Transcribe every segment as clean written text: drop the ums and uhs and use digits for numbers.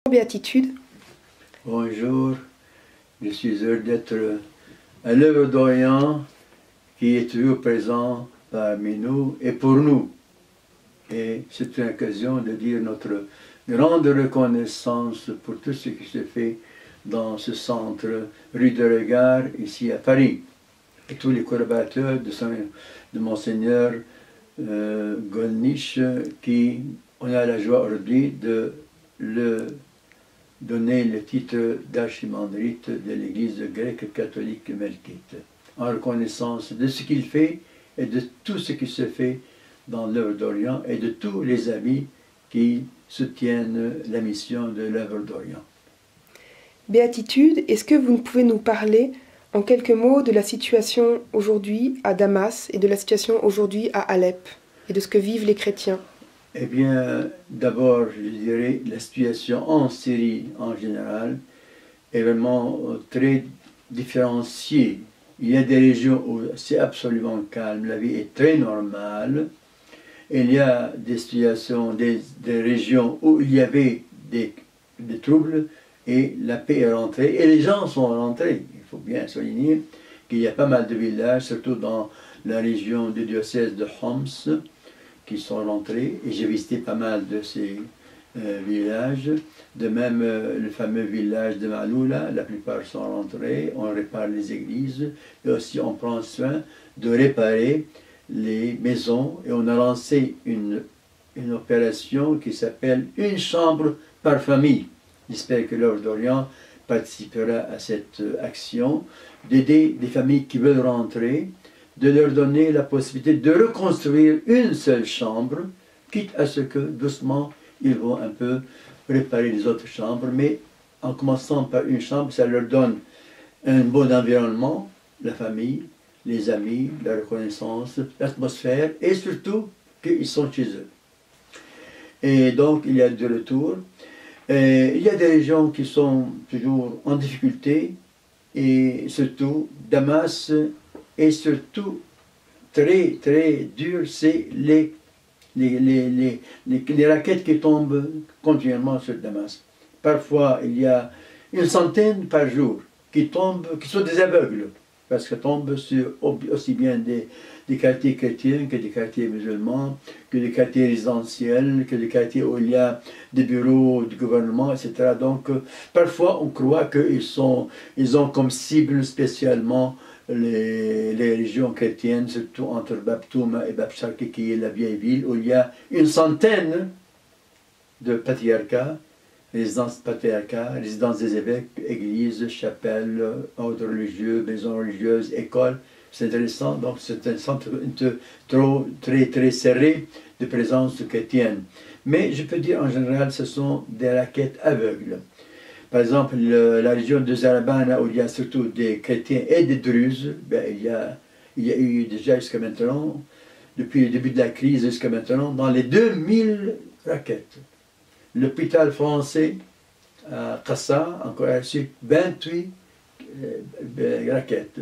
Béatitude. Bonjour, je suis heureux d'être à l'œuvre d'Orient qui est toujours présent parmi nous et pour nous. Et c'est une occasion de dire notre grande reconnaissance pour tout ce qui se fait dans ce centre rue de Regard ici à Paris. Et tous les collaborateurs de Monseigneur Gollnisch qui on a la joie aujourd'hui de le donner le titre d'archimandrite de l'Église grecque catholique melkite, en reconnaissance de ce qu'il fait et de tout ce qui se fait dans l'œuvre d'Orient et de tous les amis qui soutiennent la mission de l'œuvre d'Orient. Béatitude, est-ce que vous pouvez nous parler en quelques mots de la situation aujourd'hui à Damas et de la situation aujourd'hui à Alep et de ce que vivent les chrétiens? Eh bien, d'abord, je dirais, la situation en Syrie en général est vraiment très différenciée. Il y a des régions où c'est absolument calme, la vie est très normale. Il y a des situations, des régions où il y avait des troubles et la paix est rentrée. Et les gens sont rentrés. Il faut bien souligner qu'il y a pas mal de villages, surtout dans la région du diocèse de Homs, qui sont rentrés, et j'ai visité pas mal de ces villages. De même, le fameux village de Maloula, la plupart sont rentrés, on répare les églises, et aussi on prend soin de réparer les maisons, et on a lancé une opération qui s'appelle « Une chambre par famille ». J'espère que l'œuvre d'Orient participera à cette action, d'aider des familles qui veulent rentrer, de leur donner la possibilité de reconstruire une seule chambre, quitte à ce que, doucement, ils vont un peu réparer les autres chambres, mais en commençant par une chambre, ça leur donne un bon environnement, la famille, les amis, la reconnaissance, l'atmosphère, et surtout qu'ils sont chez eux. Et donc, il y a de retour. Et il y a des régions qui sont toujours en difficulté, et surtout, Damas, et surtout, très dur, c'est les raquettes qui tombent continuellement sur Damas. Parfois, il y a une centaine par jour qui tombent, qui sont des aveugles, parce qu'elles tombent sur aussi bien des quartiers chrétiens que des quartiers musulmans, que des quartiers résidentiels, que des quartiers où il y a des bureaux du gouvernement, etc. Donc, parfois, on croit qu'ils ont comme cible spécialement les régions chrétiennes, surtout entre Bab-Touma et Bab-Sharki, qui est la vieille ville, où il y a une centaine de patriarcats, résidences des évêques, églises, chapelles, ordres religieux, maisons religieuses, écoles. C'est intéressant, donc c'est un centre très serré de présence chrétienne. Mais je peux dire en général, ce sont des raquettes aveugles. Par exemple, la région de Zarabana, où il y a surtout des chrétiens et des druzes, ben, il y a eu déjà jusqu'à maintenant, depuis le début de la crise jusqu'à maintenant, dans les 2000 raquettes. L'hôpital français à Kassa, encore reçu 28 raquettes.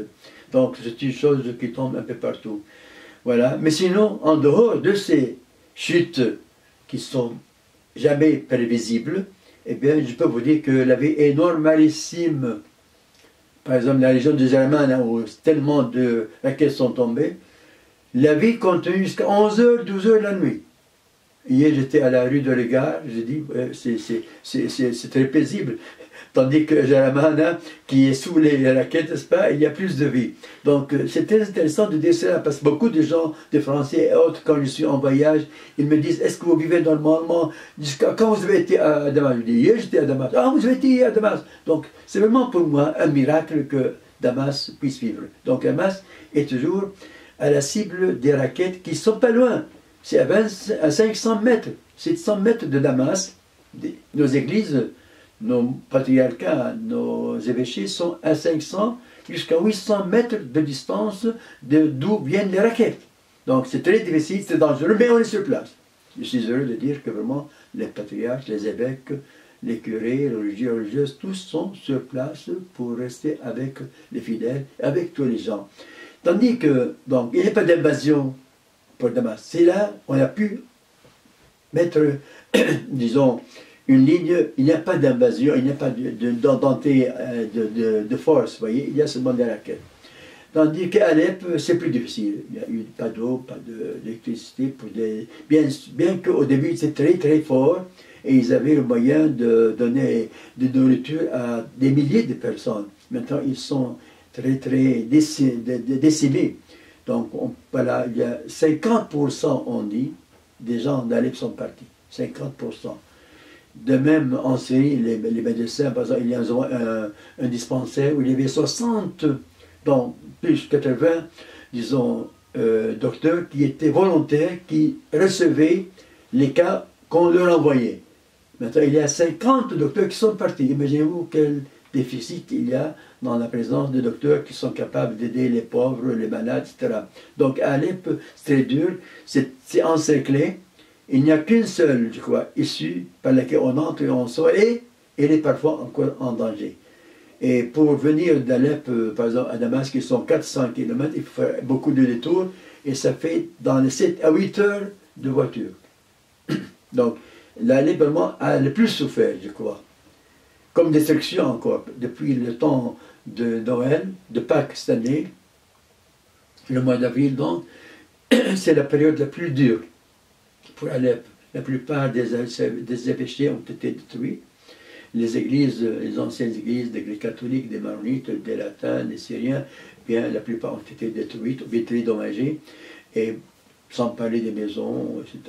Donc c'est une chose qui tombe un peu partout. Voilà. Mais sinon, en dehors de ces chutes qui sont jamais prévisibles, eh bien, je peux vous dire que la vie est normalissime. Par exemple, la région de Zerman, où tellement de raquettes sont tombées, la vie continue jusqu'à 11h, 12h la nuit. Hier, j'étais à la rue de Regard, j'ai dit, c'est très paisible. Tandis que Jaramana, qui est sous les raquettes, n'est-ce pas, il y a plus de vie. Donc, c'est très intéressant de dire cela, parce que beaucoup de gens, des Français et autres, quand je suis en voyage, ils me disent, est-ce que vous vivez normalement? Quand vous avez été à Damas? Je dis, hier, j'étais à Damas. Ah, vous avez été à Damas. Donc, c'est vraiment pour moi un miracle que Damas puisse vivre. Donc, Damas est toujours à la cible des raquettes qui ne sont pas loin. C'est à 500 mètres. 700 mètres de Damas. Nos églises, nos patriarcats, nos évêchés sont à 500 jusqu'à 800 mètres de distance d'où viennent les raquettes. Donc c'est très difficile, c'est dangereux, mais on est sur place. Je suis heureux de dire que vraiment les patriarches, les évêques, les curés, les religieux, les religieuses, tous sont sur place pour rester avec les fidèles, avec tous les gens. Tandis que, donc, il n'y a pas d'invasion pour Damas. C'est là on a pu mettre, disons, une ligne, il n'y a pas d'invasion, il n'y a pas d'entente de force, vous voyez, il y a seulement des raquettes. Tandis qu'à Alep, c'est plus difficile. Il n'y a eu pas d'eau, pas d'électricité. Bien qu'au début, c'était très très fort et ils avaient le moyen de donner de nourriture à des milliers de personnes. Maintenant, ils sont très très décimés. Donc, voilà, il y a 50%, on dit, des gens d'Alep sont partis. 50%. De même, en Syrie, les médecins, par exemple, il y a un dispensaire où il y avait 60, donc plus 80, disons, docteurs qui étaient volontaires, qui recevaient les cas qu'on leur envoyait. Maintenant, il y a 50 docteurs qui sont partis. Imaginez-vous quel déficit il y a dans la présence de docteurs qui sont capables d'aider les pauvres, les malades, etc. Donc, à Alep, c'est très dur, c'est encerclé. Il n'y a qu'une seule, je crois, issue par laquelle on entre et on sort, et elle est parfois encore en danger. Et pour venir d'Alep, par exemple, à Damas, qui sont 400 km, il faut faire beaucoup de détours, et ça fait dans les 7 à 8 heures de voiture. Donc, l'Alep vraiment a le plus souffert, je crois. Comme destruction encore, depuis le temps de Noël, de Pâques cette année, le mois d'avril donc, c'est la période la plus dure pour Alep. La plupart des évêchés ont été détruits. Les églises, les anciennes églises des catholiques, des maronites, des latins, des syriens, bien la plupart ont été détruites, ou bien très endommagées, et sans parler des maisons, etc.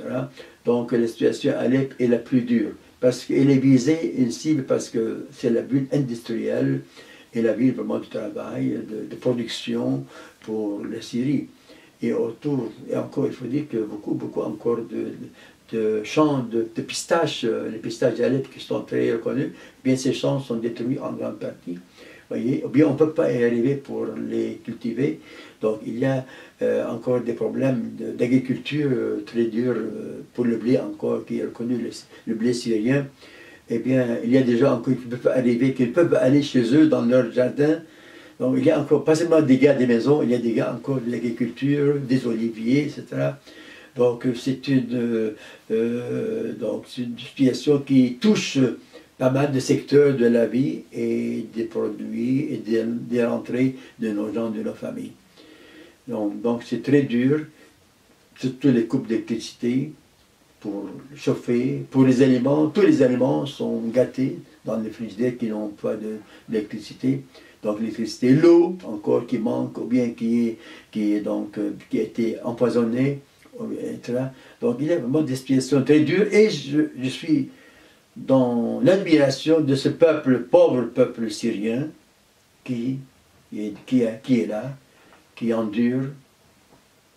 Donc la situation à Alep est la plus dure, parce qu'elle est visée, une cible, parce que c'est la ville industrielle, et la ville vraiment du travail, de production pour la Syrie. Et autour, et encore, il faut dire que beaucoup encore de champs de pistaches, les pistaches d'Alep qui sont très reconnus, bien ces champs sont détruits en grande partie. Voyez, ou bien on ne peut pas y arriver pour les cultiver. Donc il y a encore des problèmes d'agriculture très durs pour le blé encore, qui est reconnu, le blé syrien. Eh bien, il y a des gens encore qui peuvent arriver, qui peuvent aller chez eux dans leur jardin. Donc il y a encore, pas seulement des gars des maisons, il y a des gars encore de l'agriculture, des oliviers, etc. Donc c'est une situation qui touche pas mal de secteurs de la vie et des produits et des rentrées de nos gens, de nos familles. Donc c'est très dur, surtout les coupes d'électricité pour chauffer, pour les aliments. Tous les aliments sont gâtés dans les frigidaires qui n'ont pas d'électricité. Donc l'électricité, l'eau encore qui manque, ou bien qui a été empoisonnée, etc. Donc il y a vraiment des situations très dures, et je suis dans l'admiration de ce peuple, pauvre peuple syrien, qui est là, qui endure,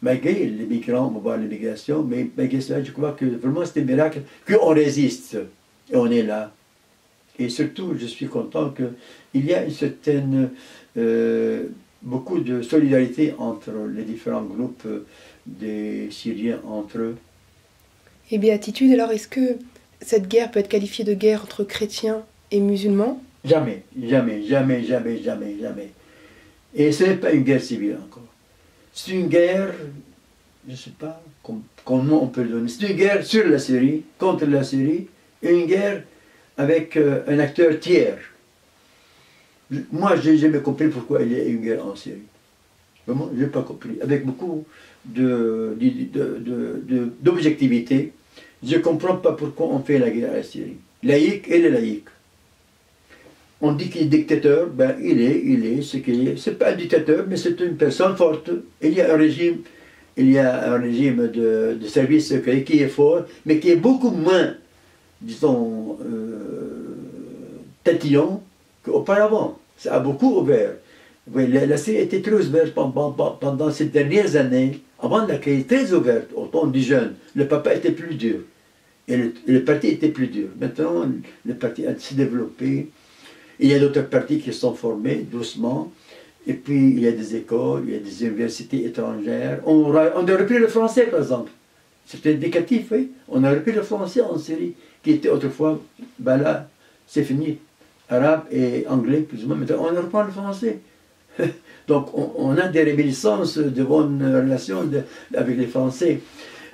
malgré les migrants, on va voir l'immigration, mais malgré cela, je crois que vraiment c'est un miracle qu'on résiste, et on est là. Et surtout, je suis content qu'il y a une certaine, beaucoup de solidarité entre les différents groupes des Syriens entre eux. Et béatitude, alors est-ce que cette guerre peut être qualifiée de guerre entre chrétiens et musulmans? Jamais, jamais, jamais, jamais, jamais, jamais. Et ce n'est pas une guerre civile encore. C'est une guerre, je ne sais pas comment on peut le donner, c'est une guerre sur la Syrie, contre la Syrie, et une guerre avec un acteur tiers. Moi, je n'ai jamais compris pourquoi il y a une guerre en Syrie. Vraiment, je n'ai pas compris. Avec beaucoup d'objectivité, je ne comprends pas pourquoi on fait la guerre à la Syrie. Laïque, elle est laïque. On dit qu'il est dictateur, ben il est ce qu'il est. Ce n'est pas un dictateur, mais c'est une personne forte. Il y a un régime de service secret qui est fort, mais qui est beaucoup moins, disons, tatillon qu'auparavant. Ça a beaucoup ouvert. Oui, la Syrie était très ouverte pendant ces dernières années, avant la crise, très ouverte, au temps du jeune. Le papa était plus dur, et le parti était plus dur. Maintenant, le parti a s'est développé. Il y a d'autres partis qui sont formés doucement, et puis il y a des écoles, il y a des universités étrangères. On a repris le français, par exemple. C'était indicatif, oui. On a repris le français en Syrie, qui était autrefois, ben là, c'est fini. Arabe et anglais, plus ou moins. Maintenant, on reprend le français. Donc, on a des réminiscences de bonnes relations avec les Français.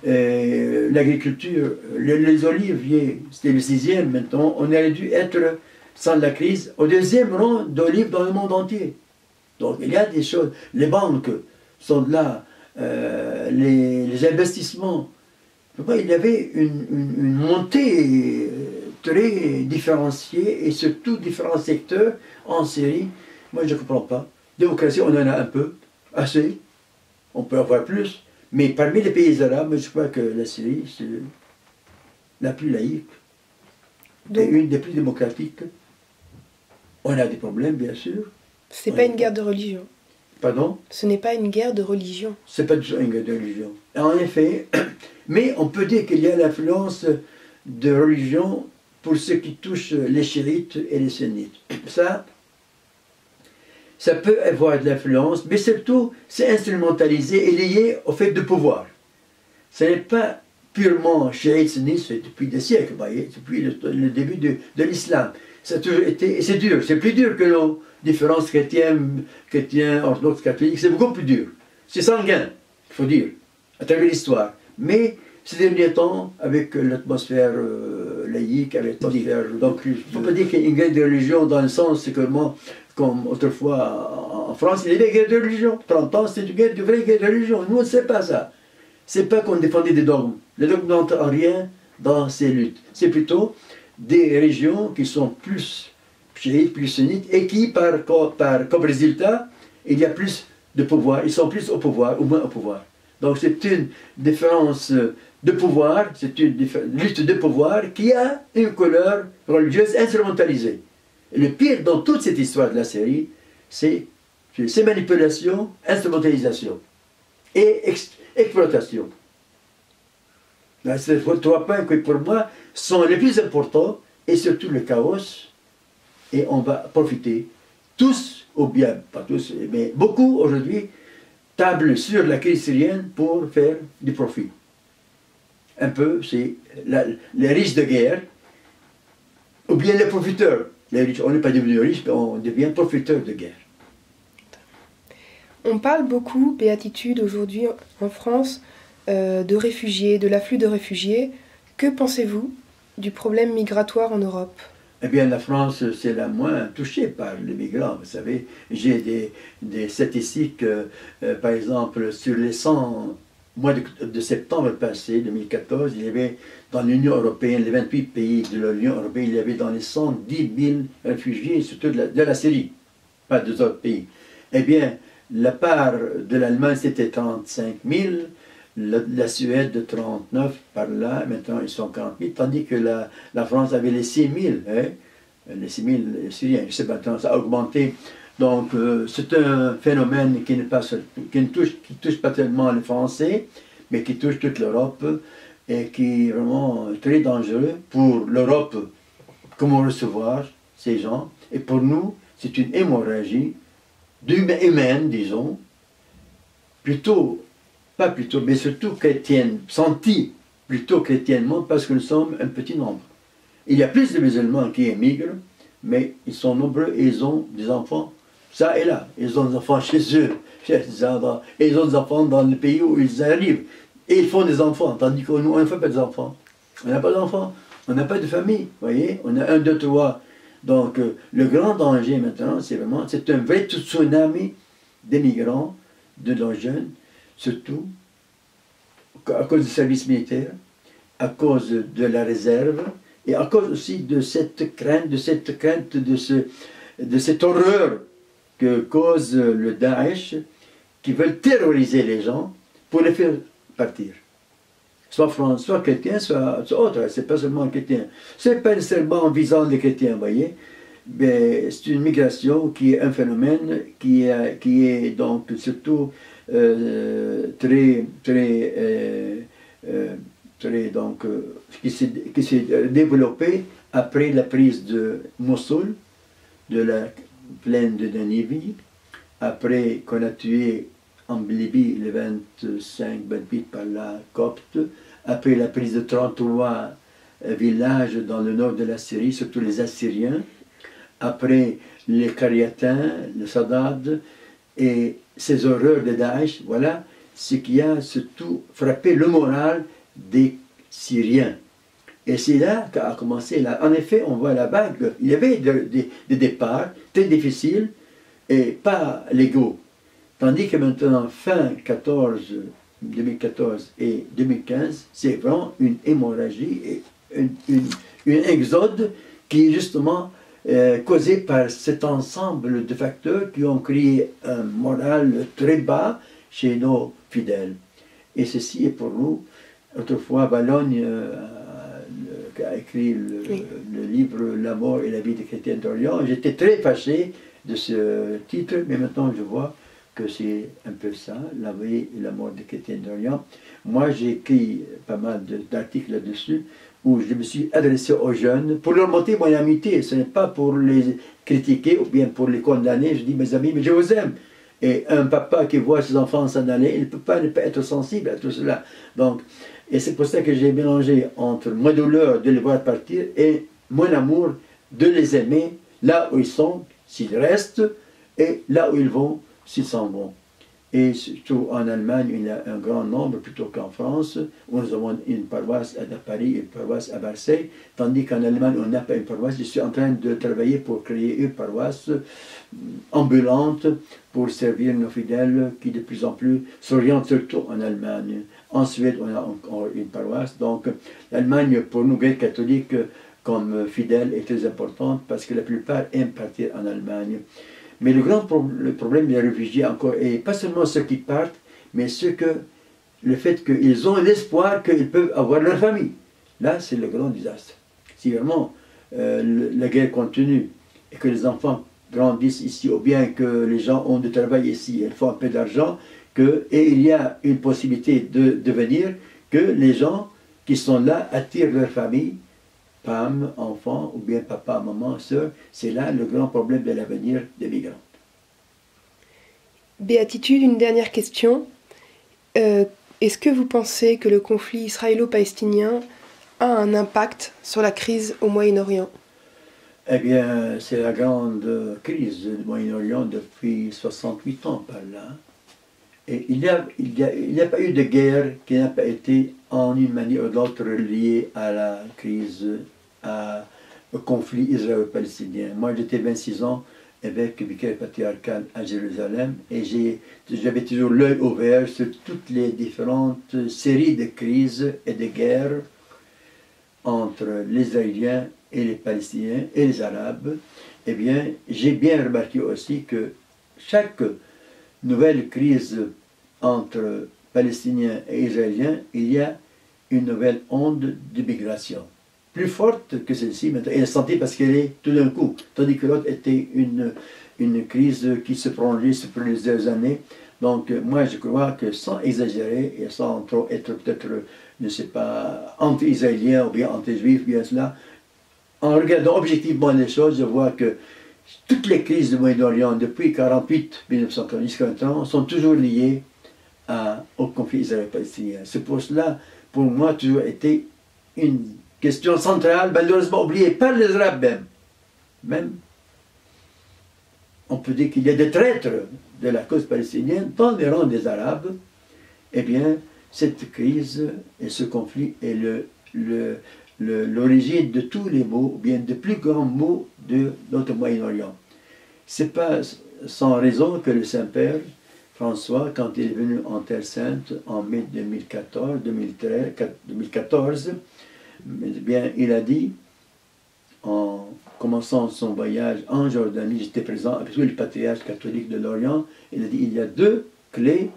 l'agriculture, les oliviers, c'était le sixième maintenant, on aurait dû être, sans la crise, au deuxième rang d'olives dans le monde entier. Donc il y a des choses, les banques sont là, les investissements. Il y avait une montée très différenciée et surtout différents secteurs en série. Moi je ne comprends pas. Démocratie, on en a un peu, assez, on peut avoir plus, mais parmi les pays arabes, je crois que la Syrie, c'est la plus laïque et une des plus démocratiques. On a des problèmes, bien sûr. Ce n'est pas une guerre de religion. Pardon? Ce n'est pas une guerre de religion. Ce n'est pas du tout une guerre de religion. En effet, mais on peut dire qu'il y a l'influence de religion pour ce qui touche les chiites et les sunnites. Ça peut avoir de l'influence, mais surtout, c'est instrumentalisé et lié au fait de pouvoir. Ce n'est pas purement chiite, sunnite, c'est depuis des siècles, vous voyez, depuis le début de l'islam. Ça a toujours été, et c'est dur, c'est plus dur que nos différences chrétiennes, orthodoxes, catholiques, c'est beaucoup plus dur. C'est sanguin, il faut dire, à travers l'histoire. Mais ces derniers temps, avec l'atmosphère laïque, avec l'atmosphère... Donc, on peut dire qu'il y a une guerre de religion dans le sens que moi, comme autrefois en France, il y avait une guerre de religion. 30 ans, c'était une vraie guerre de religion. Nous, on ne sait pas ça. C'est pas qu'on défendait des dogmes. Les dogmes n'entrent en rien dans ces luttes. C'est plutôt des régions qui sont plus chiites, plus sunnites, et qui, comme résultat, il y a plus de pouvoir. Ils sont plus au pouvoir, ou moins au pouvoir. Donc c'est une différence de pouvoir, c'est une lutte de pouvoir qui a une couleur religieuse instrumentalisée. Et le pire dans toute cette histoire de la série, c'est ces manipulations, instrumentalisation et exploitation. Ces trois points qui pour moi sont les plus importants et surtout le chaos, et on va profiter tous, ou bien pas tous, mais beaucoup aujourd'hui, tablent sur la crise syrienne pour faire du profit. Un peu, c'est les riches de guerre, ou bien les profiteurs. Les riches, on n'est pas devenu riche, mais on devient profiteur de guerre. On parle beaucoup, béatitude, aujourd'hui en France, de réfugiés, de l'afflux de réfugiés. Que pensez-vous du problème migratoire en Europe? Eh bien, la France, c'est la moins touchée par les migrants. Vous savez, j'ai des statistiques, par exemple, sur les 100 mois de septembre passé, 2014, il y avait dans l'Union européenne, les 28 pays de l'Union européenne, il y avait dans les 110 000 réfugiés, surtout de la Syrie, pas des autres pays. Eh bien, la part de l'Allemagne, c'était 35 000, la Suède 39 par là, maintenant ils sont 40 000, tandis que la France avait les 6 000, hein, les 6 000 Syriens, je sais pas, ça a augmenté. Donc c'est un phénomène qui touche pas tellement les Français, mais qui touche toute l'Europe et qui est vraiment très dangereux pour l'Europe. Comment recevoir ces gens? Et pour nous, c'est une hémorragie humaine, disons, mais surtout chrétienne, sentie plutôt chrétiennement, parce que nous sommes un petit nombre. Il y a plus de musulmans qui émigrent, mais ils sont nombreux et ils ont des enfants, ça et là. Ils ont des enfants chez eux, et ils ont des enfants dans le pays où ils arrivent. Et ils font des enfants, tandis que nous, on ne fait pas des enfants. On n'a pas d'enfants, on n'a pas de famille, vous voyez. On a 1, 2, 3. Donc, le grand danger maintenant, c'est un vrai tsunami des migrants, de nos jeunes, surtout à cause du service militaire, à cause de la réserve, et à cause aussi de cette crainte, de cette horreur que cause le Daesh, qui veulent terroriser les gens pour les faire partir. Soit chrétiens, soit autres, c'est pas seulement chrétiens. C'est pas nécessairement en visant les chrétiens, vous voyez. Mais c'est une migration qui est un phénomène qui est donc surtout qui s'est développé après la prise de Mossoul, de la plaine de Ninive, après qu'on a tué en Libye les 25-28 par la Copte, après la prise de 33 villages dans le nord de la Syrie, surtout les Assyriens, après les Cariatins, le Saddad, et ces horreurs de Daesh, voilà ce qui a surtout frappé le moral des Syriens. Et c'est là qu'a commencé, là. En effet, on voit la vague. Il y avait des départs très difficiles et pas légaux. Tandis que maintenant, fin 2014 et 2015, c'est vraiment une hémorragie et une exode qui est justement causée par cet ensemble de facteurs qui ont créé un moral très bas chez nos fidèles. Et ceci est pour nous, autrefois, Balogne a écrit le livre La mort et la vie des chrétiens d'Orient. J'étais très fâché de ce titre, mais maintenant je vois que c'est un peu ça, la vie et la mort des chrétiens d'Orient. Moi, j'ai écrit pas mal d'articles là-dessus, où je me suis adressé aux jeunes pour leur montrer mon amitié. Ce n'est pas pour les critiquer ou bien pour les condamner. Je dis, mes amis, mais je vous aime. Et un papa qui voit ses enfants s'en aller, il ne peut pas ne pas être sensible à tout cela. Donc, et c'est pour ça que j'ai mélangé entre ma douleur de les voir partir et mon amour de les aimer là où ils sont, s'ils restent, et là où ils vont, s'ils s'en vont. Et surtout en Allemagne, il y a un grand nombre, plutôt qu'en France, où nous avons une paroisse à Paris et une paroisse à Marseille, tandis qu'en Allemagne, on n'a pas une paroisse. Je suis en train de travailler pour créer une paroisse ambulante pour servir nos fidèles qui de plus en plus s'orientent surtout en Allemagne. En Suède, on a encore une paroisse. Donc l'Allemagne, pour nous, Grecs catholiques, comme fidèles, est très importante parce que la plupart aiment partir en Allemagne. Mais le problème des réfugiés encore, et pas seulement ceux qui partent, mais le fait qu'ils ont l'espoir qu'ils peuvent avoir leur famille. Là, c'est le grand désastre. Si vraiment la guerre continue et que les enfants grandissent ici, ou bien que les gens ont du travail ici, ils font un peu d'argent, et il y a une possibilité de venir, que les gens qui sont là attirent leur famille, femmes, enfants, ou bien papa, maman, soeur. C'est là le grand problème de l'avenir des migrants. Béatitude, une dernière question. Est-ce que vous pensez que le conflit israélo-palestinien a un impact sur la crise au Moyen-Orient? Eh bien, c'est la grande crise du Moyen-Orient depuis 68 ans par là. Et il n'y a pas eu de guerre qui n'a pas été en une manière ou d'autre liée à la crise, au conflit israélo-palestinien. Moi, j'étais 26 ans évêque vicaire patriarcal à Jérusalem et j'avais toujours l'œil ouvert sur toutes les différentes séries de crises et de guerres entre les Israéliens et les Palestiniens et les Arabes. Eh bien, j'ai bien remarqué aussi que chaque nouvelle crise entre Palestiniens et Israéliens, il y a une nouvelle onde d'immigration. Plus forte que celle-ci, maintenant. Et elle sentait parce qu'elle est tout d'un coup. Tandis que l'autre était une crise qui se prolongeait sur plusieurs années. Donc, moi, je crois que sans exagérer et sans trop être peut-être, je ne sais pas, anti-israélien ou bien anti-juif, bien cela, en regardant objectivement les choses, je vois que toutes les crises du Moyen-Orient, depuis 1948, 1940, sont toujours liées au conflit israélo-palestinien. C'est pour cela, pour moi, toujours été une question centrale, malheureusement oubliée par les Arabes même. On peut dire qu'il y a des traîtres de la cause palestinienne dans les rangs des Arabes. Eh bien, cette crise et ce conflit est l'origine de tous les maux, ou bien de plus grands maux de notre Moyen-Orient. Ce n'est pas sans raison que le Saint-Père François, quand il est venu en Terre Sainte en mai 2014, eh bien, il a dit, en commençant son voyage en Jordanie, j'étais présent avec tous les patriarches catholiques de l'Orient, il a dit il y a deux clés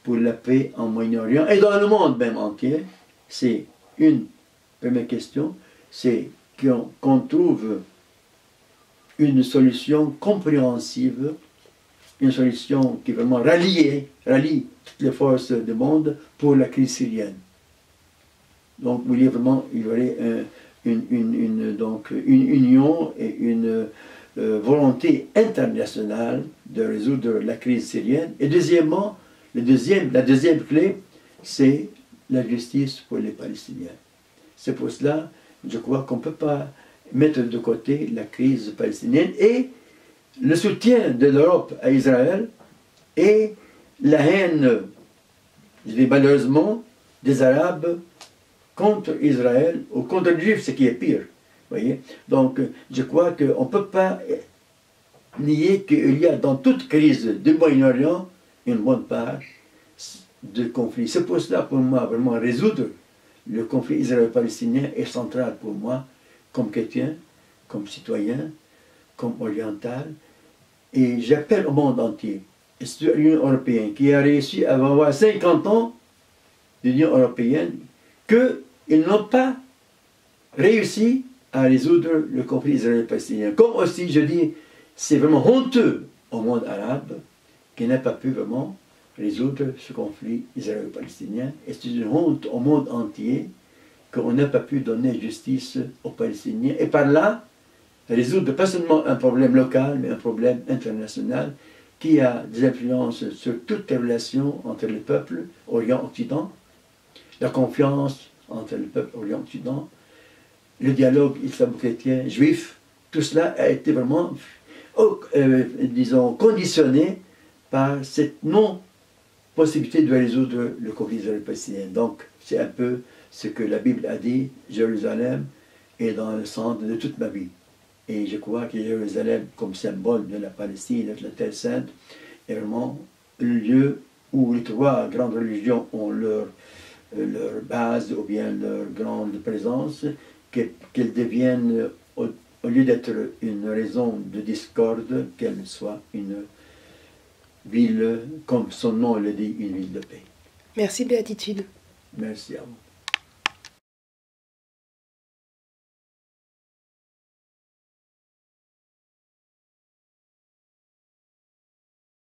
pour la paix en Moyen-Orient et dans le monde même entier. C'est une première question, c'est qu'on trouve une solution compréhensive, une solution qui vraiment rallie toutes les forces du monde pour la crise syrienne. Donc, il y aurait une union et une volonté internationale de résoudre la crise syrienne. Et deuxièmement, la deuxième clé, c'est la justice pour les Palestiniens. C'est pour cela, je crois qu'on ne peut pas mettre de côté la crise palestinienne et le soutien de l'Europe à Israël et la haine, je dis malheureusement, des Arabes contre Israël ou contre les Juifs, ce qui est pire. Voyez. Donc, je crois qu'on ne peut pas nier qu'il y a dans toute crise du Moyen-Orient une bonne part de conflits. C'est pour cela, pour moi, vraiment résoudre le conflit israélo-palestinien est central pour moi, comme chrétien, comme citoyen, comme oriental. Et j'appelle au monde entier, et c'est l'Union européenne qui a réussi à avoir 50 ans d'Union européenne, qu'ils n'ont pas réussi à résoudre le conflit israélo-palestinien. Comme aussi, je dis, c'est vraiment honteux au monde arabe qui n'a pas pu vraiment résoudre ce conflit israélo-palestinien. Et c'est une honte au monde entier qu'on n'a pas pu donner justice aux Palestiniens. Et par là, résoudre pas seulement un problème local, mais un problème international qui a des influences sur toutes les relations entre les peuples Orient-Occident, la confiance entre le peuple Orient-Occident, le dialogue islamo-chrétien, juif, tout cela a été vraiment, disons, conditionné par cette non-possibilité de résoudre le conflit israélo-palestinien. Donc, c'est un peu ce que la Bible a dit, Jérusalem est dans le centre de toute ma vie. Et je crois que Jérusalem, comme symbole de la Palestine, de la Terre Sainte, est vraiment le lieu où les trois grandes religions ont leur base ou bien leur grande présence, qu'elles deviennent, au lieu d'être une raison de discorde, qu'elles soient une ville, comme son nom le dit, une ville de paix. Merci, Béatitude. Merci à vous.